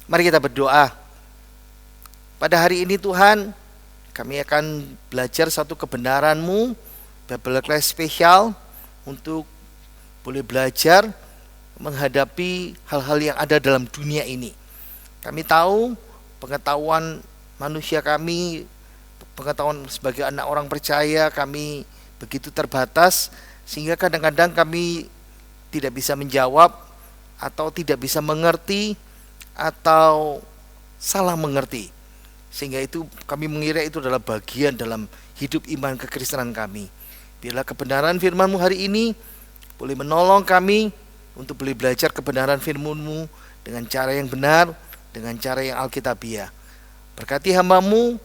Mari kita berdoa. Pada hari ini Tuhan, kami akan belajar satu kebenaran-Mu, Bible Class spesial, untuk boleh belajar menghadapi hal-hal yang ada dalam dunia ini. Kami tahu pengetahuan manusia kami, pengetahuan sebagai anak orang percaya kami begitu terbatas, sehingga kadang-kadang kami tidak bisa menjawab atau tidak bisa mengerti atau salah mengerti, sehingga itu kami mengira itu adalah bagian dalam hidup iman kekristenan kami. Biarlah kebenaran firman-Mu hari ini boleh menolong kami untuk boleh belajar kebenaran firman-Mu dengan cara yang benar, dengan cara yang alkitabiah. Berkati hamba-Mu,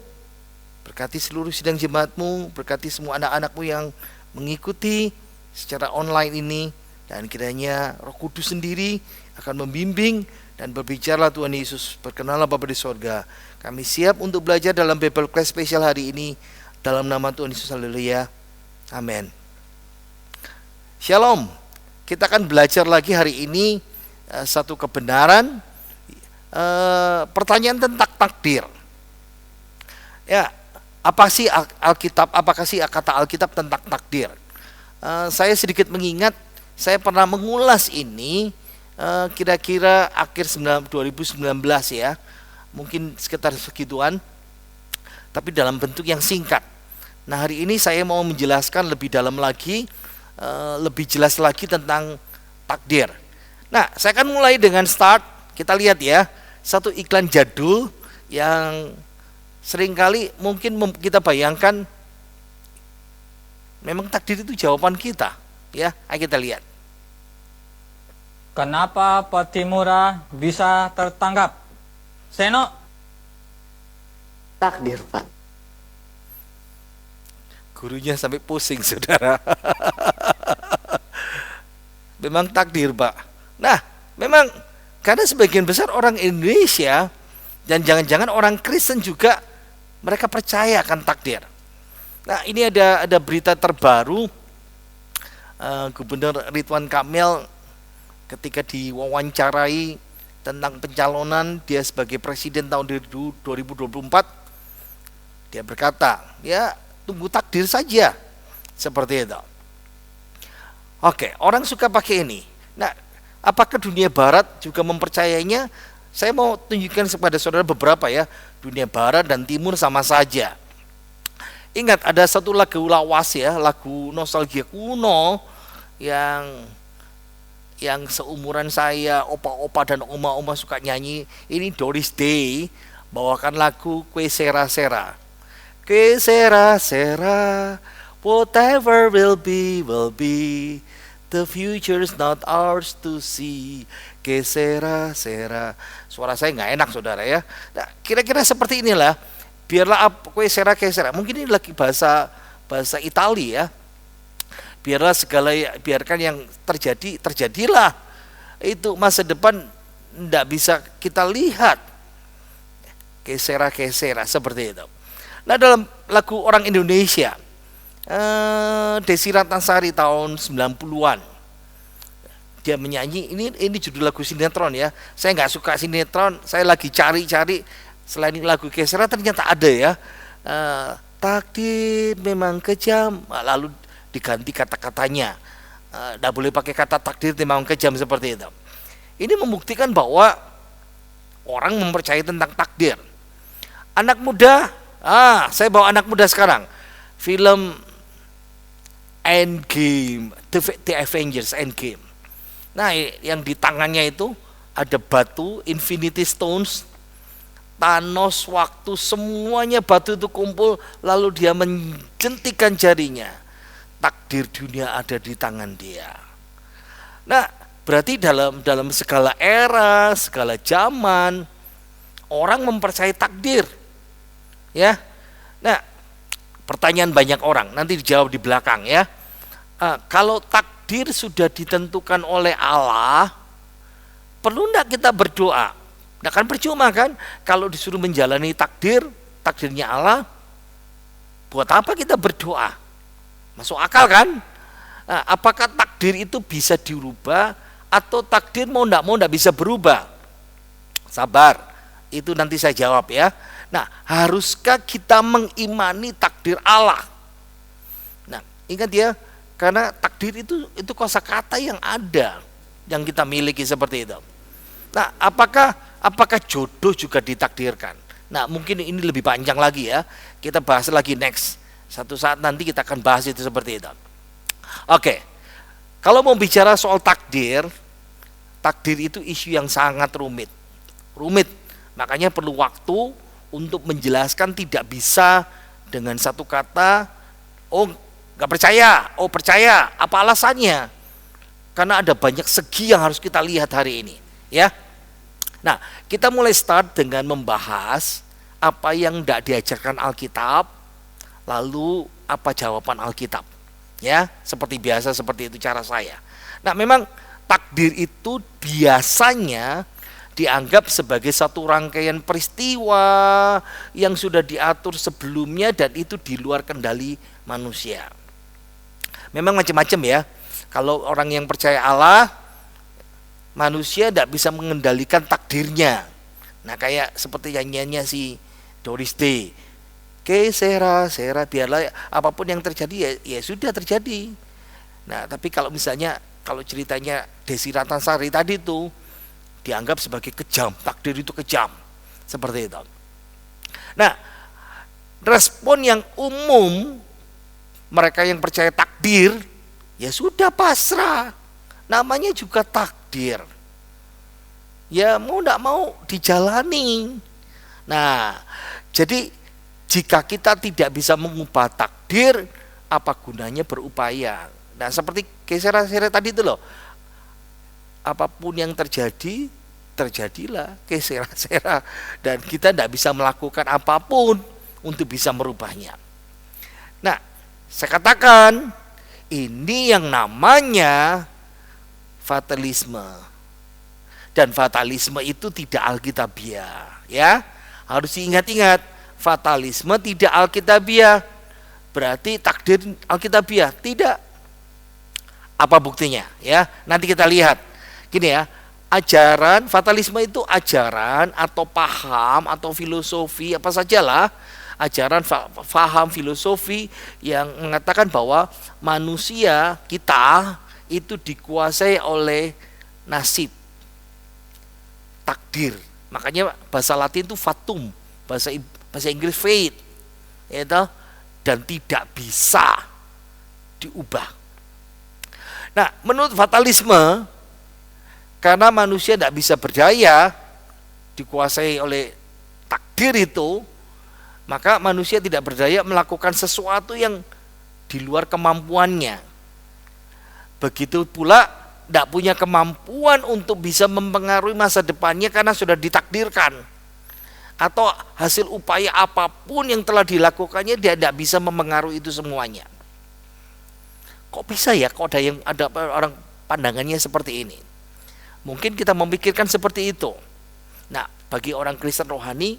berkati seluruh sidang jemaat-Mu, berkati semua anak-anak-Mu yang mengikuti secara online ini, dan kiranya Roh Kudus sendiri akan membimbing dan berbicara. Tuhan Yesus, berkenanlah Bapa di sorga. Kami siap untuk belajar dalam Bible Class spesial hari ini. Dalam nama Tuhan Yesus, haleluya, amin. Shalom. Kita akan belajar lagi hari ini satu kebenaran, pertanyaan tentang takdir. Ya, apa sih Alkitab? Apakah sih kata Alkitab tentang takdir? Saya sedikit mengingat, saya pernah mengulas ini kira-kira akhir 2019 ya, mungkin sekitar segituan, tapi dalam bentuk yang singkat. Nah, hari ini saya mau menjelaskan lebih dalam lagi, lebih jelas lagi tentang takdir. Nah, saya akan mulai dengan start. Kita lihat ya, satu iklan jadul yang seringkali mungkin kita bayangkan memang takdir itu jawaban kita. Ya, ayo kita lihat. Kenapa peti murah bisa tertangkap? Seno. Takdir, Pak. Gurunya sampai pusing, saudara. Memang takdir, Pak. Nah, memang karena sebagian besar orang Indonesia dan jangan-jangan orang Kristen juga, mereka percaya akan takdir. Nah, ini ada berita terbaru, Gubernur Ridwan Kamil ketika diwawancarai tentang pencalonan dia sebagai presiden tahun 2024, dia berkata, ya tunggu takdir saja, seperti itu. Oke, orang suka pakai ini. Nah, apakah dunia barat juga mempercayainya? Saya mau tunjukkan kepada saudara beberapa ya. Dunia barat dan timur sama saja. Ingat, ada satu lagu lawas ya, lagu nostalgia kuno yang seumuran saya, opa-opa dan oma-oma suka nyanyi. Ini Doris Day bawakan lagu Kue Sera Sera. Kue Sera Sera, whatever will be, the future's not ours to see. Kue Sera Sera. Suara saya nggak enak, saudara ya. Nah, kira-kira seperti inilah. Biarlah kue sera kue sera. Mungkin ini lagi bahasa Italia ya. Biarkan yang terjadi terjadilah. Itu masa depan tidak bisa kita lihat. Kue sera seperti itu. Nah, dalam lagu orang Indonesia, Desi Ratnasari tahun 90-an, dia menyanyi, ini judul lagu sinetron ya. Saya nggak suka sinetron, saya lagi cari-cari selain lagu Kesera, ternyata ada ya. Takdir memang kejam, lalu diganti kata-katanya. Nggak boleh pakai kata takdir memang kejam seperti itu. Ini membuktikan bahwa orang mempercayai tentang takdir. Anak muda, saya bawa anak muda sekarang. Film Endgame, The Avengers Endgame. Nah, yang di tangannya itu ada batu, Infinity Stones, Thanos, waktu, semuanya batu itu kumpul, lalu dia menjentikan jarinya. Takdir dunia ada di tangan dia. Nah, berarti dalam segala era, segala zaman, orang mempercayai takdir. Ya. Nah, pertanyaan banyak orang, nanti dijawab di belakang ya. Kalau takdir sudah ditentukan oleh Allah, perlu enggak kita berdoa? Nah, kan percuma kan kalau disuruh menjalani takdirnya Allah, buat apa kita berdoa? Masuk akal kan? Nah, apakah takdir itu bisa dirubah atau takdir mau enggak bisa berubah? Sabar, itu nanti saya jawab ya. Nah, haruskah kita mengimani takdir Allah? Nah, ingat ya, karena takdir itu kosakata yang ada, yang kita miliki seperti itu. Nah, apakah jodoh juga ditakdirkan? Nah, mungkin ini lebih panjang lagi ya. Kita bahas lagi next. Satu saat nanti kita akan bahas itu seperti itu. Oke. Kalau mau bicara soal takdir itu isu yang sangat rumit. Makanya perlu waktu untuk menjelaskan, tidak bisa dengan satu kata, oh nggak percaya, oh percaya, apa alasannya? Karena ada banyak segi yang harus kita lihat hari ini, ya. Nah, kita mulai start dengan membahas apa yang tidak diajarkan Alkitab, lalu apa jawaban Alkitab, ya. Seperti biasa, seperti itu cara saya. Nah, memang takdir itu biasanya dianggap sebagai satu rangkaian peristiwa yang sudah diatur sebelumnya dan itu di luar kendali manusia. Memang macam-macam ya. Kalau orang yang percaya Allah, manusia tidak bisa mengendalikan takdirnya. Nah, kayak seperti nyanyiannya si Doris Day, "Que sera, biarlah apapun yang terjadi ya sudah terjadi." Nah, tapi kalau misalnya kalau ceritanya Desi Ratnasari tadi itu dianggap sebagai kejam, takdir itu kejam, seperti itu. Nah, respon yang umum mereka yang percaya takdir, ya sudah pasrah, namanya juga takdir, ya mau tidak mau dijalani. Nah, jadi jika kita tidak bisa mengubah takdir, apa gunanya berupaya? Nah, seperti kesera-sera tadi itu loh, apapun yang terjadi, terjadilah kesera-sera, dan kita tidak bisa melakukan apapun untuk bisa merubahnya. Nah, saya katakan ini yang namanya fatalisme, dan fatalisme itu tidak alkitabiah, ya. Harus diingat-ingat, fatalisme tidak alkitabiah, berarti takdir alkitabiah tidak. Apa buktinya? Ya, nanti kita lihat. Gini ya, ajaran fatalisme itu ajaran atau paham atau filosofi apa sajalah, ajaran faham filosofi yang mengatakan bahwa manusia kita itu dikuasai oleh nasib, takdir. Makanya bahasa Latin itu fatum, bahasa Inggris fate, itu, dan tidak bisa diubah. Nah, menurut fatalisme, karena manusia tidak bisa berdaya, dikuasai oleh takdir itu, maka manusia tidak berdaya melakukan sesuatu yang di luar kemampuannya. Begitu pula tidak punya kemampuan untuk bisa mempengaruhi masa depannya karena sudah ditakdirkan. Atau hasil upaya apapun yang telah dilakukannya, dia tidak bisa mempengaruhi itu semuanya. Kok bisa ya? Kok ada orang pandangannya seperti ini? Mungkin kita memikirkan seperti itu. Nah, bagi orang Kristen rohani,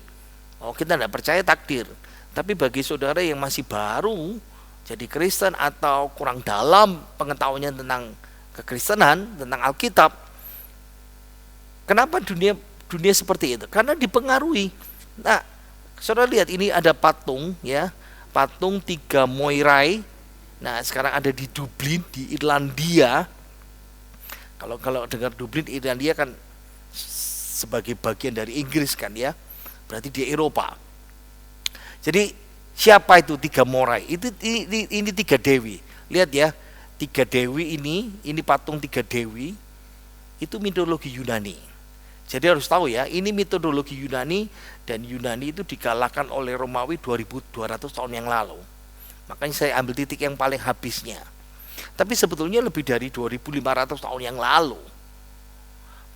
kita tidak percaya takdir. Tapi bagi saudara yang masih baru jadi Kristen atau kurang dalam pengetahuannya tentang kekristenan, tentang Alkitab, kenapa dunia seperti itu? Karena dipengaruhi. Nah, saudara lihat ini ada patung, ya, patung 3 Moirai. Nah, sekarang ada di Dublin, di Irlandia. Kalau dengar Dublin, Irlandia kan sebagai bagian dari Inggris kan, ya, berarti di Eropa. Jadi siapa itu 3 Moirai? Ini 3 dewi. Lihat ya, 3 dewi ini patung 3 dewi, itu mitologi Yunani. Jadi harus tahu ya, ini metodologi Yunani, dan Yunani itu dikalahkan oleh Romawi 2200 tahun yang lalu. Makanya saya ambil titik yang paling habisnya. Tapi sebetulnya lebih dari 2500 tahun yang lalu.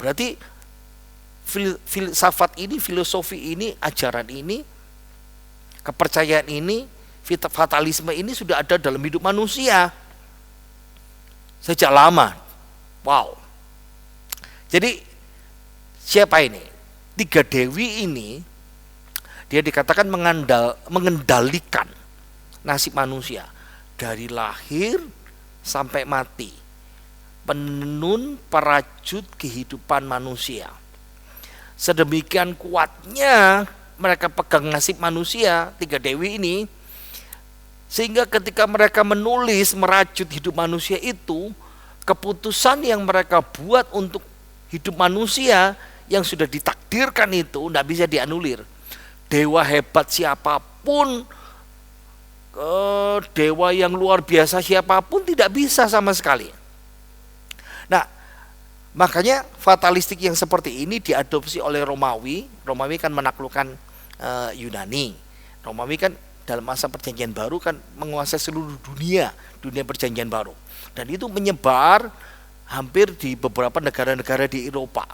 Berarti filsafat ini, filosofi ini, ajaran ini, kepercayaan ini, fatalisme ini sudah ada dalam hidup manusia sejak lama. Wow. Jadi siapa ini? 3 dewi ini, dia dikatakan mengendalikan nasib manusia dari lahir sampai mati, penenun perajut kehidupan manusia. sedemikian kuatnya mereka pegang nasib manusia, tiga dewi ini, sehingga ketika mereka menulis merajut hidup manusia itu, keputusan yang mereka buat untuk hidup manusia yang sudah ditakdirkan itu tidak bisa dianulir. Dewa hebat siapapun, dewa yang luar biasa siapapun tidak bisa sama sekali. Nah, makanya fatalistik yang seperti ini diadopsi oleh Romawi. Romawi kan menaklukkan Yunani. Romawi kan dalam masa perjanjian baru kan menguasai seluruh dunia perjanjian baru. Dan itu menyebar hampir di beberapa negara-negara di Eropa.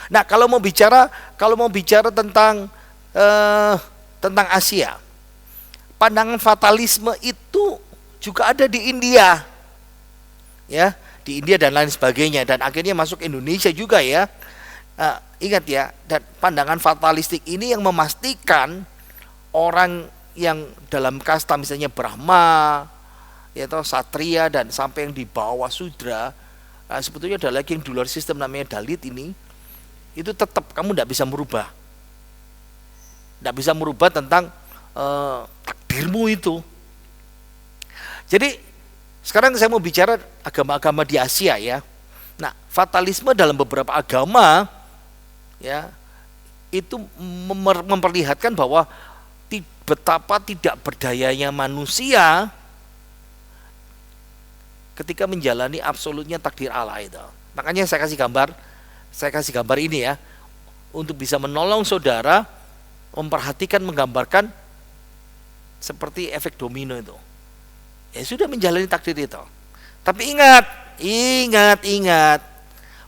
Nah, kalau mau bicara tentang Asia, pandangan fatalisme itu juga ada di India, ya, di India dan lain sebagainya, dan akhirnya masuk Indonesia juga ya. Ingat ya, dan pandangan fatalistik ini yang memastikan orang yang dalam kasta misalnya Brahma, ya, atau Satria dan sampai yang di bawah Sudra, sebetulnya ada lagi yang di luar sistem namanya Dalit ini, itu tetap kamu tidak bisa merubah tentang takdirmu itu. Jadi sekarang saya mau bicara agama-agama di Asia ya. Nah, fatalisme dalam beberapa agama ya itu memperlihatkan bahwa betapa tidak berdayanya manusia ketika menjalani absolutnya takdir Allah itu. Makanya saya kasih gambar ini ya, untuk bisa menolong saudara memperhatikan, menggambarkan seperti efek domino itu. Ya sudah menjalani takdir itu. Tapi ingat,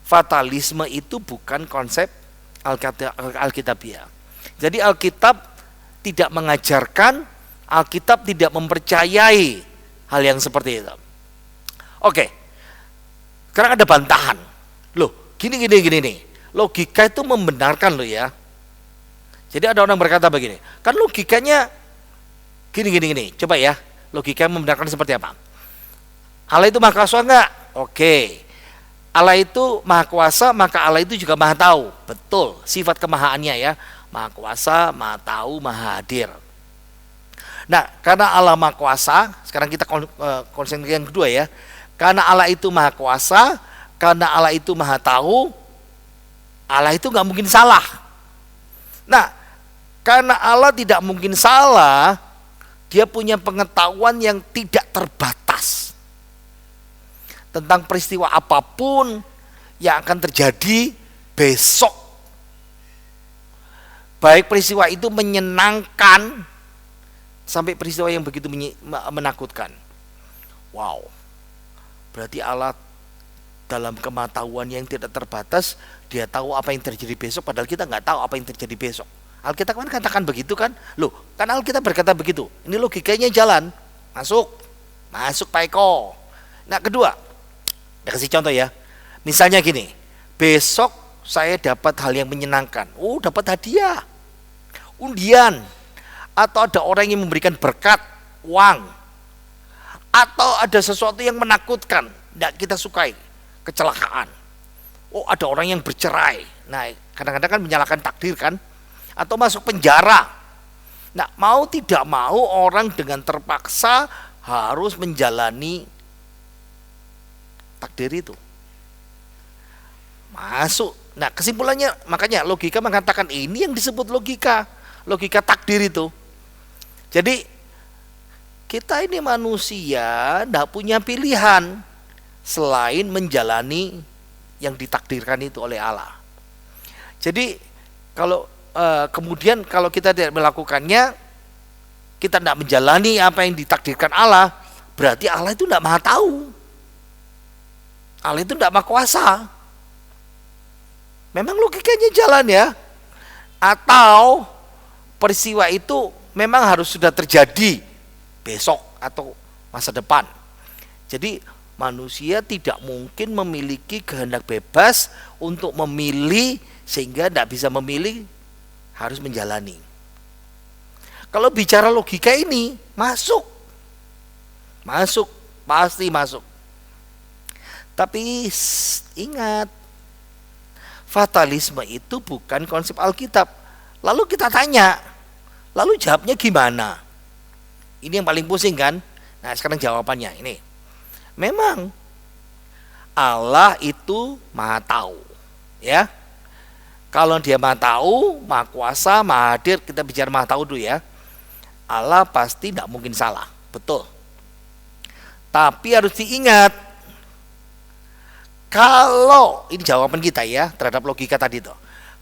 fatalisme itu bukan konsep Alkitabiah. Jadi Alkitab tidak mengajarkan, Alkitab tidak mempercayai hal yang seperti itu. Oke. Sekarang ada bantahan. Loh, gini nih. Logika itu membenarkan loh ya. Jadi ada orang berkata begini, kan logikanya gini. Coba ya, logika membenarkan seperti apa? Allah itu maha kuasa enggak? Oke. Allah itu maha kuasa, maka Allah itu juga maha tahu. Betul, sifat kemahaannya ya. Maha kuasa, maha tahu, maha hadir. Nah, karena Allah maha kuasa, sekarang kita konsen yang kedua ya. Karena Allah itu maha kuasa, karena Allah itu maha tahu, Allah itu nggak mungkin salah. Nah, karena Allah tidak mungkin salah, dia punya pengetahuan yang tidak terbatas tentang peristiwa apapun yang akan terjadi besok. Baik peristiwa itu menyenangkan sampai peristiwa yang begitu menakutkan. Wow. Berarti Allah dalam kematahuan yang tidak terbatas, dia tahu apa yang terjadi besok, padahal kita nggak tahu apa yang terjadi besok. Alkitab kan katakan begitu kan? Loh, kan Alkitab berkata begitu. Ini logikanya jalan. Masuk Pak Eko. Nah, kedua, saya kasih contoh ya. Misalnya gini, besok saya dapat hal yang menyenangkan. Oh, dapat hadiah, undian, atau ada orang yang memberikan berkat, uang, atau ada sesuatu yang menakutkan, tidak kita sukai, kecelakaan. Oh, ada orang yang bercerai. Nah, kadang-kadang kan menyalahkan takdir kan, atau masuk penjara. Nah, mau tidak mau orang dengan terpaksa harus menjalani takdir itu. Masuk. Nah, kesimpulannya, makanya logika mengatakan ini yang disebut logika takdir itu. Jadi kita ini manusia tidak punya pilihan selain menjalani yang ditakdirkan itu oleh Allah. Jadi kemudian kalau kita tidak melakukannya, kita tidak menjalani apa yang ditakdirkan Allah, berarti Allah itu tidak maha tahu. Allah itu tidak maha kuasa. Memang logikanya jalan ya. Atau peristiwa itu memang harus sudah terjadi besok atau masa depan. Jadi manusia tidak mungkin memiliki kehendak bebas untuk memilih, sehingga tidak bisa memilih, harus menjalani. Kalau bicara logika ini masuk, pasti masuk. Tapi ingat, Fatalisme itu bukan konsep Alkitab. Lalu kita tanya, lalu jawabnya gimana? Ini yang paling pusing kan? Nah, sekarang jawabannya ini. Memang Allah itu Maha tahu, ya. Kalau dia Maha tahu, Maha kuasa, Maha hadir, kita bicara Maha tahu dulu ya. Allah pasti tidak mungkin salah, betul. Tapi harus diingat, kalau ini jawaban kita ya terhadap logika tadi itu.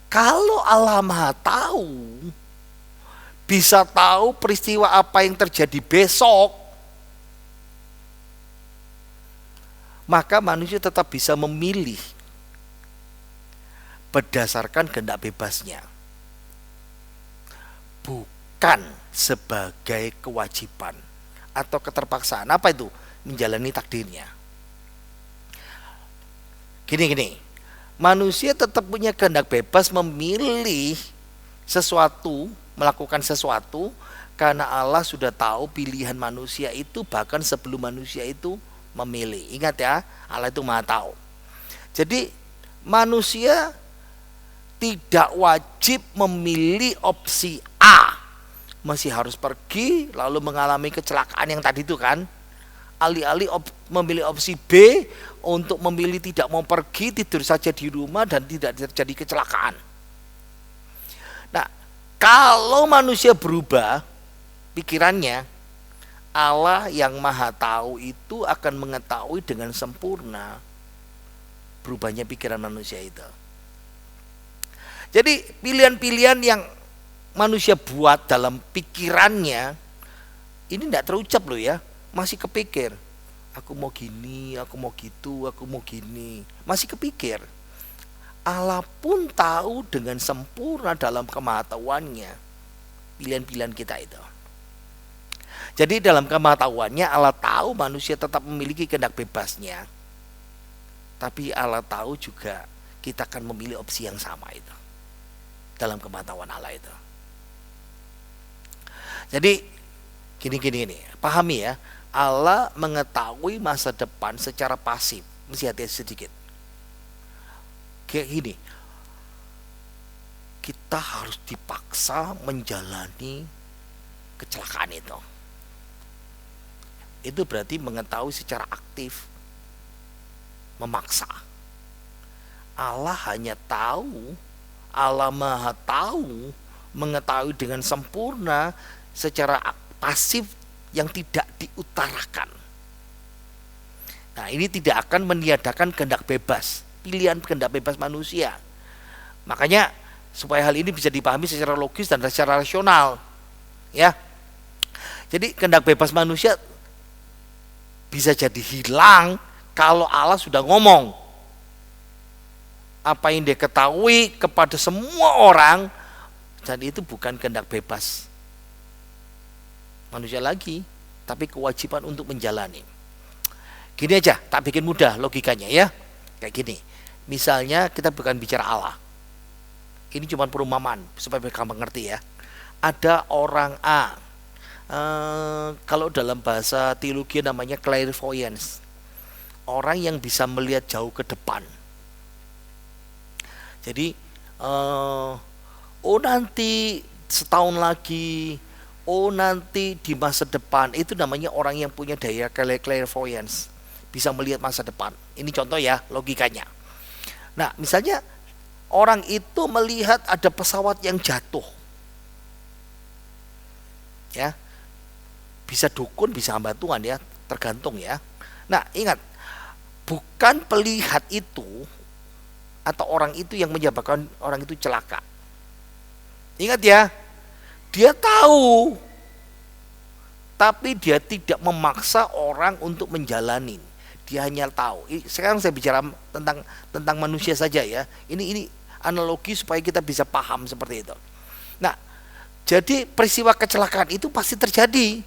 Kalau Allah Maha tahu, bisa tahu peristiwa apa yang terjadi besok, maka manusia tetap bisa memilih berdasarkan kehendak bebasnya, bukan sebagai kewajiban atau keterpaksaan. Apa itu? Menjalani takdirnya. Gini, manusia tetap punya kehendak bebas memilih sesuatu, melakukan sesuatu, karena Allah sudah tahu pilihan manusia itu bahkan sebelum manusia itu memilih. Ingat ya, Allah itu Maha tahu. Jadi manusia tidak wajib memilih opsi A, masih harus pergi lalu mengalami kecelakaan yang tadi itu kan. Alih-alih memilih opsi B untuk memilih tidak mau pergi, tidur saja di rumah dan tidak terjadi kecelakaan. Nah, kalau manusia berubah pikirannya, Allah yang Maha tahu itu akan mengetahui dengan sempurna berubahnya pikiran manusia itu. Jadi pilihan-pilihan yang manusia buat dalam pikirannya ini tidak terucap loh ya, masih kepikir. Aku mau gini, aku mau gitu, aku mau gini, masih kepikir. Allah pun tahu dengan sempurna dalam kemahatauannya pilihan-pilihan kita itu. Jadi dalam kemahatauannya Allah tahu manusia tetap memiliki kehendak bebasnya, tapi Allah tahu juga kita akan memilih opsi yang sama itu dalam kemahatauan Allah itu. Jadi gini, pahami ya, Allah mengetahui masa depan secara pasif. Mesti hati sedikit. Kayak gini, kita harus dipaksa menjalani kecelakaan itu. Itu berarti mengetahui secara aktif, memaksa. Allah hanya tahu, Allah Maha tahu, mengetahui dengan sempurna secara pasif yang tidak diutarakan. Nah, ini tidak akan meniadakan kehendak bebas, pilihan kehendak bebas manusia. Makanya supaya hal ini bisa dipahami secara logis dan secara rasional, ya. Jadi kehendak bebas manusia bisa jadi hilang kalau Allah sudah ngomong. Apa yang dia ketahui kepada semua orang, dan itu bukan kehendak bebas manusia lagi, tapi kewajiban untuk menjalani. Gini aja, tak bikin mudah logikanya ya. Kayak gini. Misalnya kita bukan bicara Allah. Ini cuma perumpamaan supaya mereka mengerti ya. Ada orang A. Kalau dalam bahasa teologi namanya clairvoyance. Orang yang bisa melihat jauh ke depan. Jadi nanti setahun lagi, nanti di masa depan, itu namanya orang yang punya daya clairvoyance, bisa melihat masa depan. Ini contoh ya logikanya. Nah, misalnya orang itu melihat ada pesawat yang jatuh, ya, bisa dukun, bisa hamba Tuhan ya, tergantung ya. Nah, ingat, bukan pelihat itu atau orang itu yang menyebabkan orang itu celaka. Ingat ya, dia tahu, tapi dia tidak memaksa orang untuk menjalani. Dia hanya tahu. Sekarang saya bicara tentang manusia saja ya. Ini analogi supaya kita bisa paham seperti itu. Nah, jadi peristiwa kecelakaan itu pasti terjadi.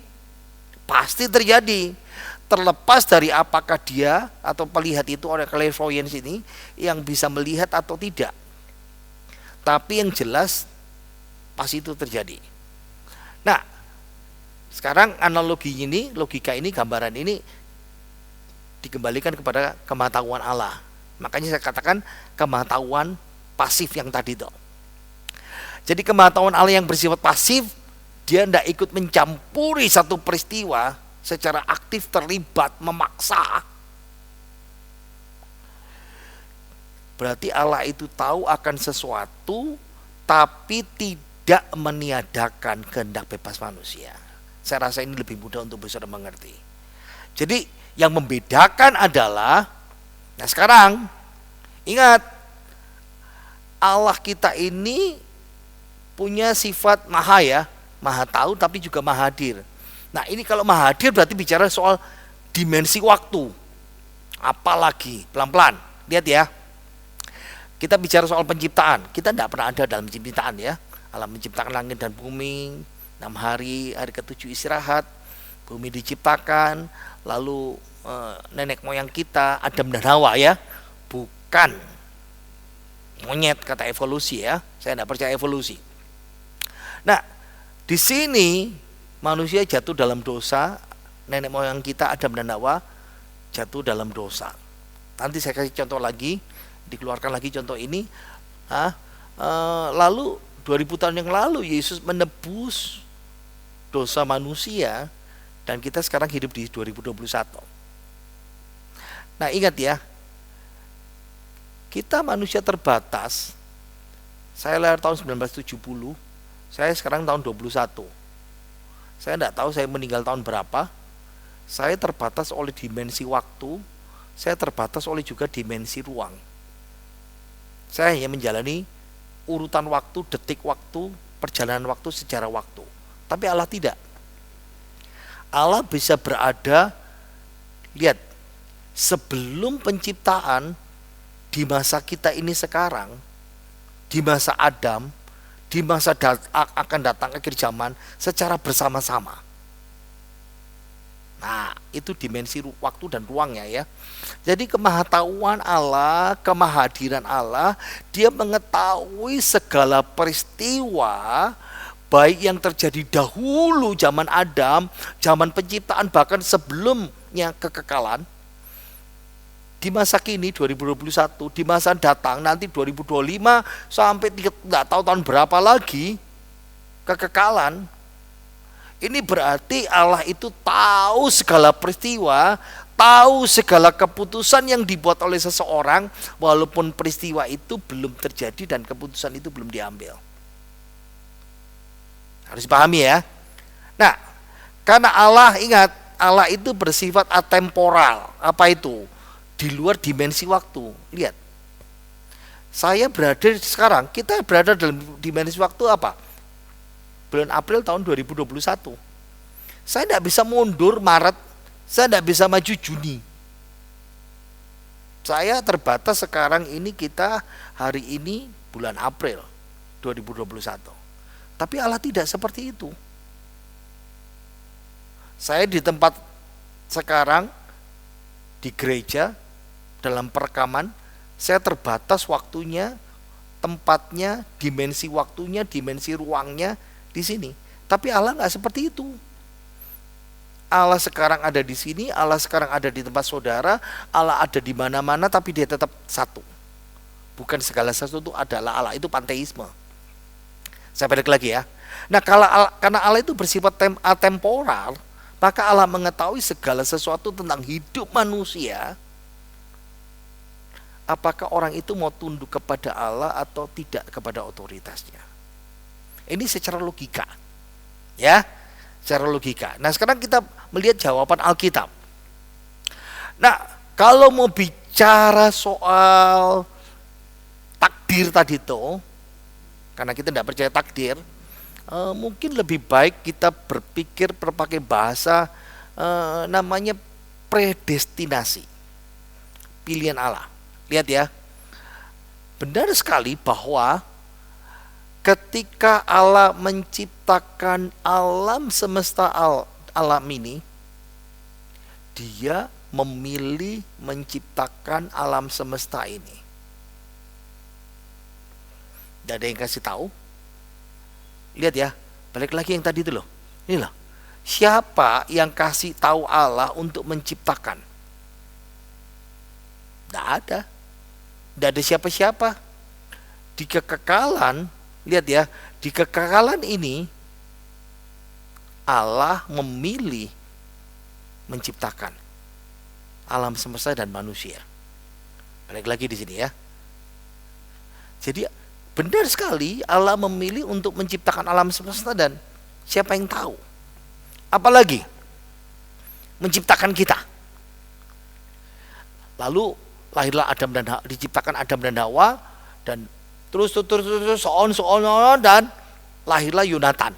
Pasti terjadi. Terlepas dari apakah dia atau pelihat itu, orang clairvoyance ini yang bisa melihat atau tidak. Tapi yang jelas pasti itu terjadi. Nah, sekarang analogi ini, logika ini, gambaran ini dikembalikan kepada kemahatauan Allah. Makanya saya katakan kemahatauan pasif yang tadi itu. Jadi kemahatauan Allah yang bersifat pasif, dia tidak ikut mencampuri satu peristiwa secara aktif, terlibat, memaksa. Berarti Allah itu tahu akan sesuatu, tapi tidak meniadakan kehendak bebas manusia. Saya rasa ini lebih mudah untuk bisa mengerti. Jadi yang membedakan adalah, nah sekarang ingat, Allah kita ini punya sifat maha ya, maha tahu tapi juga maha hadir. Nah ini kalau maha hadir berarti bicara soal dimensi waktu. Apalagi, pelan-pelan, lihat ya. Kita bicara soal penciptaan, kita tidak pernah ada dalam penciptaan ya. Allah menciptakan langit dan bumi, 6 hari, hari ke-7 istirahat, bumi diciptakan, lalu nenek moyang kita, Adam dan Hawa ya, bukan monyet kata evolusi ya. Saya tidak percaya evolusi. Nah, di sini manusia jatuh dalam dosa, nenek moyang kita Adam dan Hawa jatuh dalam dosa. Nanti saya kasih contoh lagi, dikeluarkan lagi contoh ini. Lalu 2000 tahun yang lalu Yesus menebus dosa manusia dan kita sekarang hidup di 2021. Nah ingat ya, kita manusia terbatas. Saya lahir tahun 1970, saya sekarang tahun 21. Saya tidak tahu saya meninggal tahun berapa. Saya terbatas oleh dimensi waktu, saya terbatas oleh juga dimensi ruang. Saya hanya menjalani urutan waktu, detik waktu, perjalanan waktu, sejarah waktu. Tapi Allah tidak. Allah bisa berada, lihat, sebelum penciptaan, di masa kita ini sekarang, di masa Adam, di masa akan datang akhir zaman, secara bersama-sama. Nah, itu dimensi waktu dan ruangnya ya. Jadi kemahatauan Allah, kemahadiran Allah, dia mengetahui segala peristiwa, baik yang terjadi dahulu zaman Adam, zaman penciptaan, bahkan sebelumnya kekekalan. Di masa kini 2021, di masa datang nanti 2025 sampai tidak tahu tahun berapa lagi kekekalan. Ini berarti Allah itu tahu segala peristiwa, tahu segala keputusan yang dibuat oleh seseorang, walaupun peristiwa itu belum terjadi dan keputusan itu belum diambil. Harus dipahami ya. Nah, karena Allah, ingat, Allah itu bersifat atemporal. Apa itu? Di luar dimensi waktu. Lihat, saya berada sekarang, kita berada dalam dimensi waktu apa? Bulan April tahun 2021. Saya tidak bisa mundur Maret, saya tidak bisa maju Juni. Saya terbatas sekarang ini, kita hari ini bulan April 2021. Tapi Allah tidak seperti itu. Saya di tempat sekarang, di gereja, dalam perekaman, saya terbatas waktunya, tempatnya, dimensi waktunya, dimensi ruangnya, di sini. Tapi Allah nggak seperti itu. Allah sekarang ada di sini, Allah sekarang ada di tempat saudara, Allah ada di mana-mana, tapi dia tetap satu. Bukan segala sesuatu adalah Allah, itu panteisme. Saya balik lagi ya. Nah, karena Allah itu bersifat atemporal, maka Allah mengetahui segala sesuatu tentang hidup manusia. Apakah orang itu mau tunduk kepada Allah atau tidak kepada otoritasnya? Ini secara logika, ya, secara logika. Nah sekarang kita melihat jawaban Alkitab. Nah kalau mau bicara soal takdir tadi itu, karena kita tidak percaya takdir, mungkin lebih baik kita berpikir berpakai bahasa namanya predestinasi, pilihan Allah. Lihat ya, benar sekali bahwa ketika Allah menciptakan alam semesta alam ini, dia memilih menciptakan alam semesta ini. Tidak ada yang kasih tahu. Lihat ya, balik lagi yang tadi itu loh. Ini loh, siapa yang kasih tahu Allah untuk menciptakan? Tidak ada. Tidak ada siapa-siapa. di kekekalan, lihat ya, di kekekalan ini Allah memilih menciptakan alam semesta dan manusia. Balik lagi di sini ya. Jadi benar sekali Allah memilih untuk menciptakan alam semesta, dan siapa yang tahu? Apalagi menciptakan kita. Lalu lahirlah Adam dan Hawa, diciptakan Adam dan Hawa, dan terus dan lahirlah Yonatan.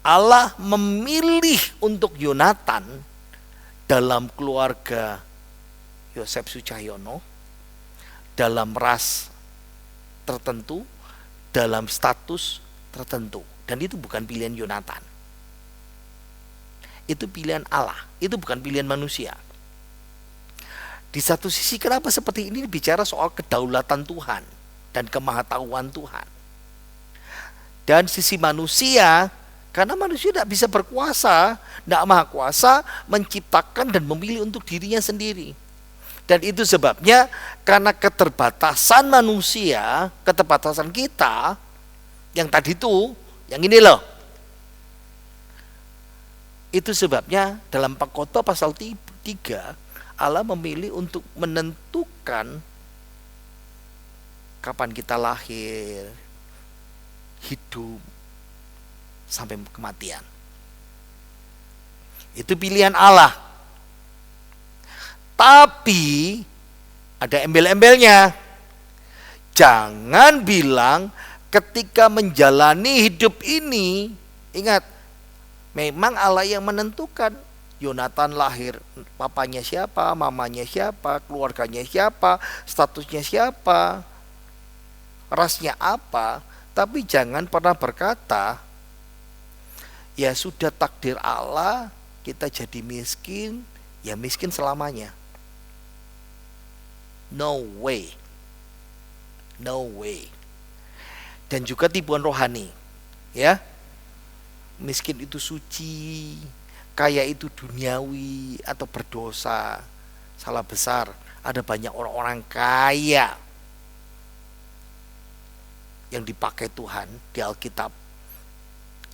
Allah memilih untuk Yonatan dalam keluarga Yosef Sucahyono, dalam ras tertentu, dalam status tertentu. Dan itu bukan pilihan Yonatan. Itu pilihan Allah, itu bukan pilihan manusia. Di satu sisi, kenapa seperti ini bicara soal kedaulatan Tuhan dan kemahatauan Tuhan. Dan sisi manusia, karena manusia tidak bisa berkuasa, tidak maha kuasa menciptakan dan memilih untuk dirinya sendiri. Dan itu sebabnya karena keterbatasan manusia, keterbatasan kita, yang tadi itu, yang ini loh. Itu sebabnya dalam Pengkhotbah pasal 3, Allah memilih untuk menentukan kapan kita lahir, hidup, sampai kematian. Itu pilihan Allah. Tapi ada embel-embelnya. Jangan bilang ketika menjalani hidup ini, ingat, memang Allah yang menentukan. Yonatan lahir, papanya siapa, mamanya siapa, keluarganya siapa, statusnya siapa, rasnya apa. Tapi jangan pernah berkata, ya sudah takdir Allah, kita jadi miskin, ya miskin selamanya. No way. No way. Dan juga tipuan rohani, ya. Miskin itu suci, kaya itu duniawi atau berdosa. Salah besar. Ada banyak orang-orang kaya yang dipakai Tuhan di Alkitab.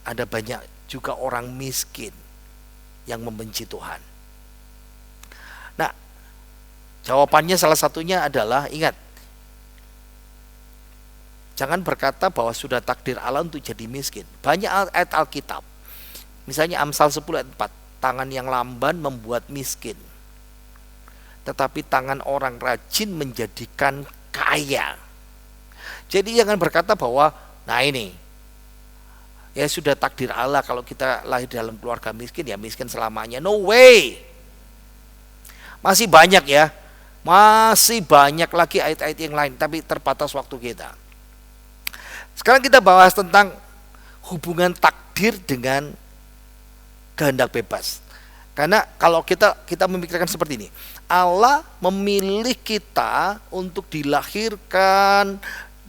Ada banyak juga orang miskin yang membenci Tuhan. Nah, jawabannya salah satunya adalah, ingat, jangan berkata bahwa sudah takdir Allah untuk jadi miskin. Banyak ayat Alkitab. Misalnya Amsal 10 ayat 4, tangan yang lamban membuat miskin, tetapi tangan orang rajin menjadikan kaya. Jadi jangan berkata bahwa, nah ini, ya sudah takdir Allah kalau kita lahir dalam keluarga miskin, ya miskin selamanya. No way. Masih banyak ya, masih banyak lagi ayat-ayat yang lain, tapi terbatas waktu kita. Sekarang kita bahas tentang hubungan takdir dengan kehendak bebas. Karena kalau kita memikirkan seperti ini, Allah memilih kita untuk dilahirkan,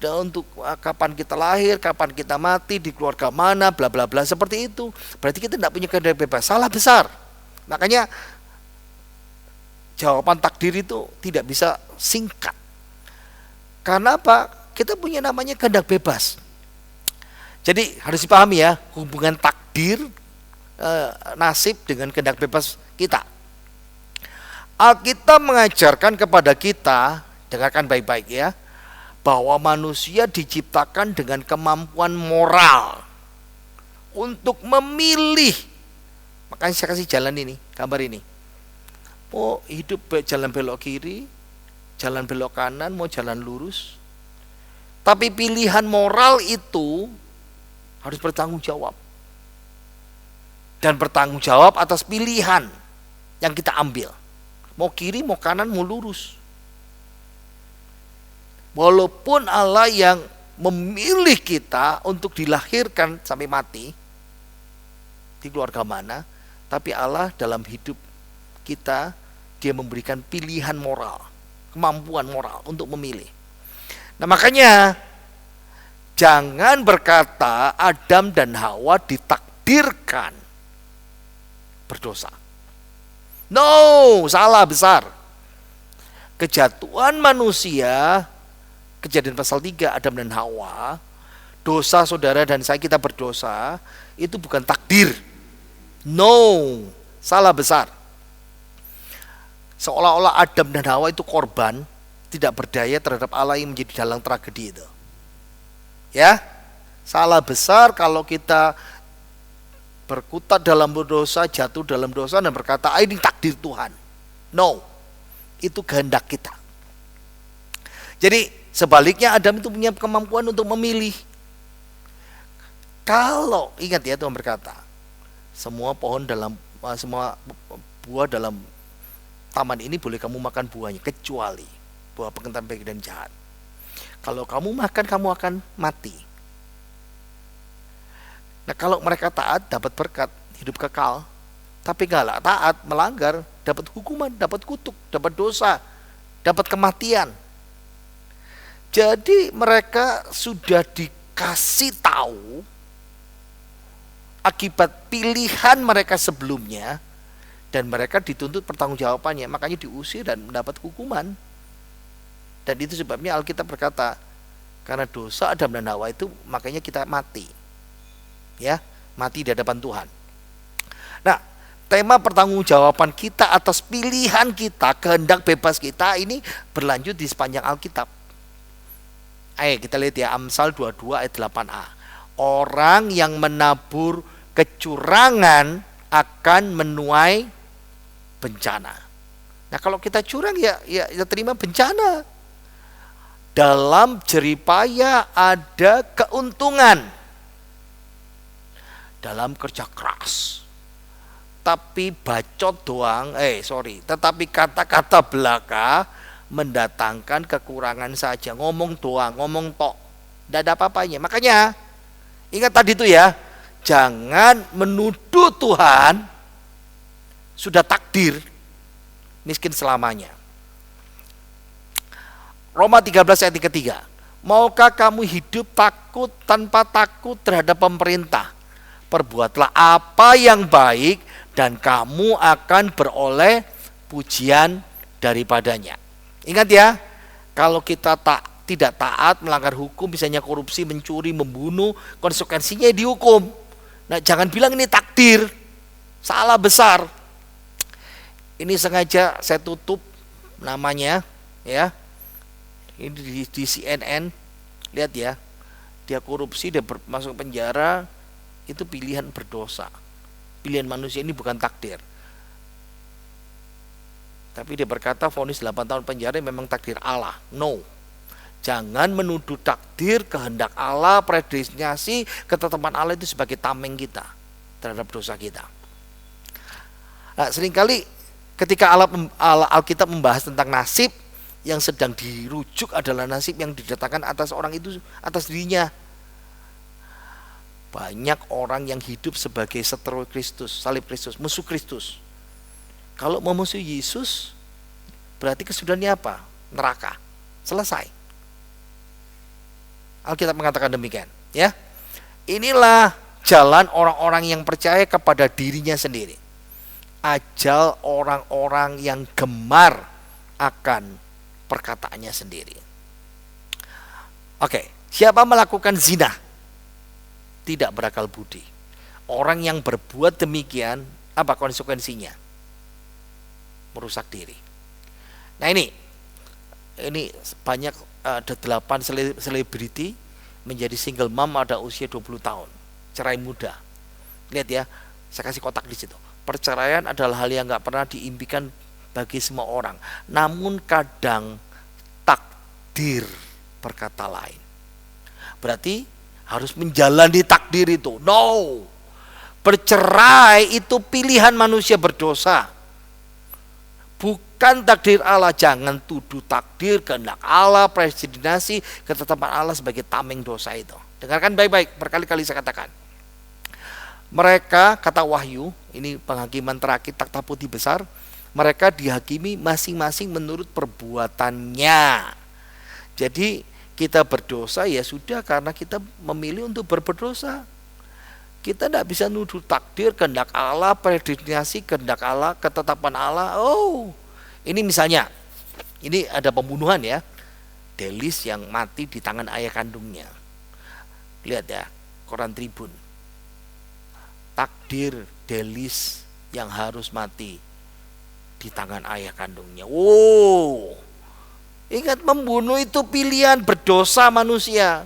dan untuk kapan kita lahir, kapan kita mati, di keluarga mana, bla bla bla, seperti itu. Berarti kita tidak punya kehendak bebas. Salah besar. Makanya jawaban takdir itu tidak bisa singkat. Karena apa? Kita punya namanya kehendak bebas. Jadi harus dipahami ya, hubungan takdir, nasib dengan kehendak bebas kita. Alkitab mengajarkan kepada kita, dengarkan baik-baik ya, bahwa manusia diciptakan dengan kemampuan moral untuk memilih. Makanya saya kasih jalan ini, gambar ini. Mau hidup jalan belok kiri, jalan belok kanan, mau jalan lurus. Tapi pilihan moral itu harus bertanggung jawab. Dan bertanggung jawab atas pilihan yang kita ambil. Mau kiri, mau kanan, mau lurus. Walaupun Allah yang memilih kita untuk dilahirkan sampai mati, di keluarga mana, tapi Allah dalam hidup kita, dia memberikan pilihan moral, kemampuan moral untuk memilih. Nah makanya, jangan berkata Adam dan Hawa ditakdirkan berdosa. No, salah besar. Kejatuhan manusia Kejadian pasal 3, Adam dan Hawa, dosa saudara dan saya, kita berdosa, itu bukan takdir. No, salah besar. Seolah-olah Adam dan Hawa itu korban, tidak berdaya terhadap Allah yang menjadi dalang tragedi itu. Ya, salah besar kalau kita berkutat dalam dosa, jatuh dalam dosa dan berkata, ini takdir Tuhan. No, itu kehendak kita. Jadi sebaliknya Adam itu punya kemampuan untuk memilih. Kalau, ingat ya Tuhan berkata, semua buah dalam taman ini boleh kamu makan buahnya, kecuali buah pengetahuan baik dan jahat. Kalau kamu makan, kamu akan mati. Nah, kalau mereka taat, dapat berkat, hidup kekal. Tapi kalau taat, melanggar, dapat hukuman, dapat kutuk, dapat dosa, dapat kematian. Jadi mereka sudah dikasih tahu akibat pilihan mereka sebelumnya, dan mereka dituntut pertanggungjawabannya, makanya diusir dan mendapat hukuman. Dan itu sebabnya Alkitab berkata, karena dosa Adam dan Hawa itu, makanya kita mati. Ya, mati di hadapan Tuhan. Nah, tema pertanggungjawaban kita atas pilihan kita, kehendak bebas kita ini berlanjut di sepanjang Alkitab. Ayo kita lihat ya, Amsal 22 ayat 8a. Orang yang menabur kecurangan akan menuai bencana. Nah, kalau kita curang ya terima bencana. Dalam jeripaya ada keuntungan. Dalam kerja keras. Tapi bacot doang, tetapi kata-kata belaka mendatangkan kekurangan saja. Ngomong doang, ngomong tok, tidak ada apa-apanya. Makanya ingat tadi itu ya, jangan menuduh Tuhan sudah takdir miskin selamanya. Roma 13 ayat ketiga. Maukah kamu hidup tanpa takut terhadap pemerintah? Perbuatlah apa yang baik dan kamu akan beroleh pujian daripadanya. Ingat ya, kalau kita tidak taat, melanggar hukum, misalnya korupsi, mencuri, membunuh, konsekuensinya dihukum. Nah, jangan bilang ini takdir, salah besar. Ini sengaja saya tutup namanya, ya. Ini di CNN, lihat ya, dia korupsi, dia masuk penjara, itu pilihan berdosa. Pilihan manusia, ini bukan takdir. Tapi dia berkata vonis 8 tahun penjara memang takdir Allah. No. Jangan menuduh takdir, kehendak Allah, predestinasi, ketetapan Allah itu sebagai tameng kita terhadap dosa kita. Nah, seringkali ketika Alkitab membahas tentang nasib, yang sedang dirujuk adalah nasib yang didatangkan atas orang itu, atas dirinya. Banyak orang yang hidup sebagai seteru Kristus, salib Kristus, musuh Kristus. Kalau memusuhi Yesus, berarti kesudahannya apa? Neraka. Selesai. Alkitab mengatakan demikian, ya. Inilah jalan orang-orang yang percaya kepada dirinya sendiri. Ajal orang-orang yang gemar akan perkataannya sendiri. Oke, siapa melakukan zina? Tidak berakal budi. Orang yang berbuat demikian, apa konsekuensinya? Merusak diri. Nah, ini banyak, ada 8 selebriti menjadi single mom pada usia 20 tahun, cerai muda. Lihat ya, saya kasih kotak di situ. Perceraian adalah hal yang gak pernah diimpikan bagi semua orang. Namun kadang takdir berkata lain. Berarti harus menjalani takdir itu. No. Bercerai itu pilihan manusia berdosa. Bukan takdir Allah. Jangan tuduh takdir, kehendak Allah, predestinasi, ketetapan Allah sebagai tameng dosa itu. Dengarkan baik-baik, berkali-kali saya katakan. Mereka, kata Wahyu, ini penghakiman terakhir takhta putih besar, mereka dihakimi masing-masing menurut perbuatannya. Jadi kita berdosa ya sudah, karena kita memilih untuk berdosa. Kita tidak bisa nuduh takdir, kehendak Allah, predestinasi, kehendak Allah, ketetapan Allah. Oh, ini misalnya, ini ada pembunuhan ya. Delis yang mati di tangan ayah kandungnya. Lihat ya, koran Tribun. Takdir Delis yang harus mati di tangan ayah kandungnya. Wow. Ingat, membunuh itu pilihan, berdosa manusia.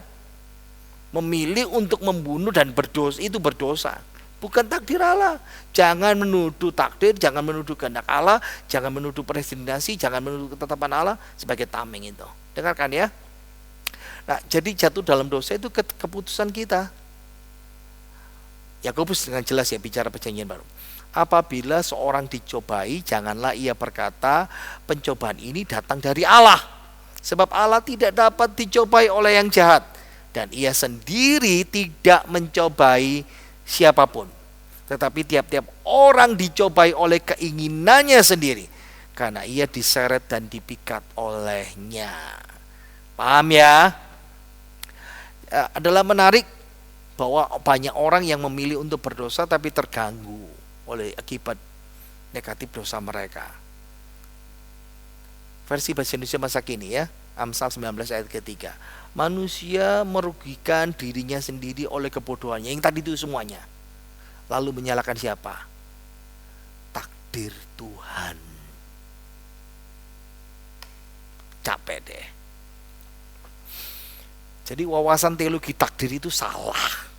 Memilih untuk membunuh dan berdosa, itu berdosa. Bukan takdir Allah. Jangan menuduh takdir, jangan menuduh kehendak Allah, jangan menuduh predestinasi, jangan menuduh ketetapan Allah sebagai tameng itu. Dengarkan ya. Nah, jadi jatuh dalam dosa itu keputusan kita. Yakobus dengan jelas ya bicara perjanjian baru. Apabila seorang dicobai, janganlah ia berkata, pencobaan ini datang dari Allah. Sebab Allah tidak dapat dicobai oleh yang jahat, dan ia sendiri tidak mencobai siapapun. Tetapi tiap-tiap orang dicobai oleh keinginannya sendiri, karena ia diseret dan dipikat olehnya. Paham ya? Adalah menarik bahwa banyak orang yang memilih untuk berdosa tapi terganggu oleh akibat negatif dosa mereka. Versi bahasa Indonesia masa kini ya, Amsal 19 ayat ketiga. Manusia merugikan dirinya sendiri oleh kebodohannya. Yang tadi itu semuanya. Lalu menyalahkan siapa? Takdir Tuhan. Capek deh. Jadi wawasan teologi takdir itu salah.